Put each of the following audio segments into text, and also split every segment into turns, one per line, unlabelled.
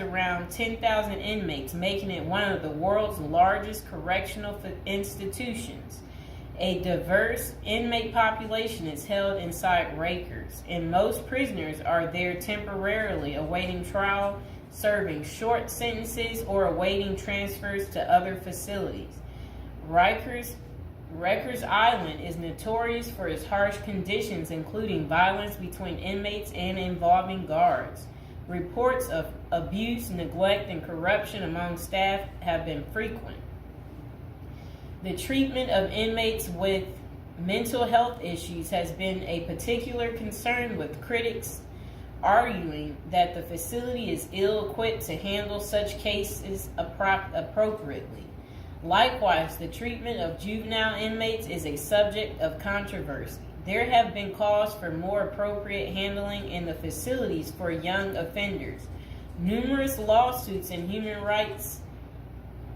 around 10,000 inmates, making it one of the world's largest correctional institutions. A diverse inmate population is held inside Rikers, and most prisoners are there temporarily awaiting trial, serving short sentences, or awaiting transfers to other facilities. Rikers Island is notorious for its harsh conditions, including violence between inmates and involving guards. Reports of abuse, neglect, and corruption among staff have been frequent. The treatment of inmates with mental health issues has been a particular concern, with critics arguing that the facility is ill-equipped to handle such cases appropriately. Likewise, the treatment of juvenile inmates is a subject of controversy. There have been calls for more appropriate handling in the facilities for young offenders. Numerous lawsuits and human rights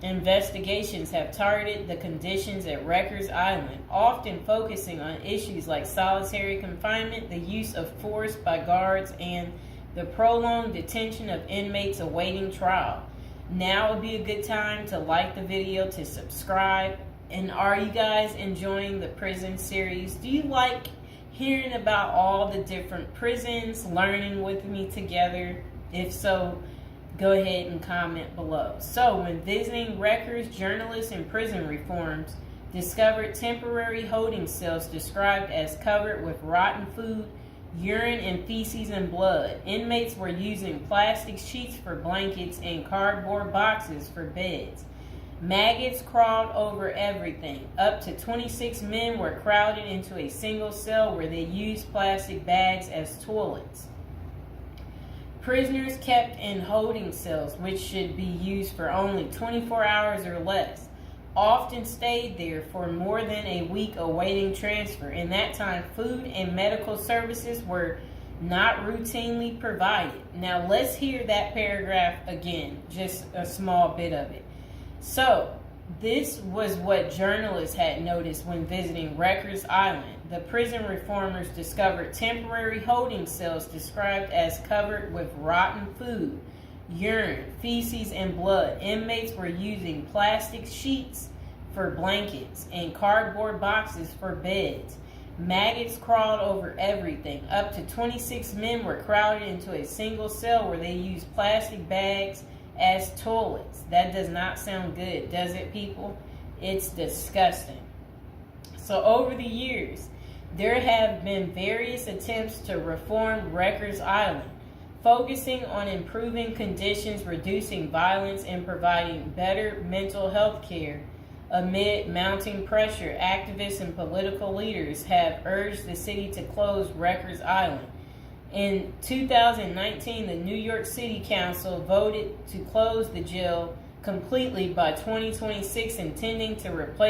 investigations have targeted the conditions at Rikers Island, often focusing on issues like solitary confinement, the use of force by guards, and the prolonged detention of inmates awaiting trial. Now would be a good time to like the video, to subscribe. And are you guys enjoying the prison series? Do you like hearing about all the different prisons, learning with me together? If so, go ahead and comment below. So, when visiting Rikers, journalists and prison reforms discovered temporary holding cells described as covered with rotten food, urine and feces and blood. Inmates were using plastic sheets for blankets and cardboard boxes for beds. Maggots crawled over everything. Up to 26 men were crowded into a single cell where they used plastic bags as toilets. Prisoners kept in holding cells, which should be used for only 24 hours or less, often stayed there for more than a week awaiting transfer. In that time, food and medical services were not routinely provided. Now let's hear that paragraph again, just a small bit of it. So, this was what journalists had noticed when visiting Rikers Island. The prison reformers discovered temporary holding cells described as covered with rotten food, urine, feces, and blood. Inmates were using plastic sheets for blankets and cardboard boxes for beds. Maggots crawled over everything. Up to 26 men were crowded into a single cell where they used plastic bags as toilets. That does not sound good, does it, people? It's disgusting. So over the years, there have been various attempts to reform Rikers Island, focusing on improving conditions, reducing violence, and providing better mental health care. Amid mounting pressure, activists and political leaders have urged the city to close Rikers Island. In 2019, the New York City Council voted to close the jail completely by 2026, intending to replace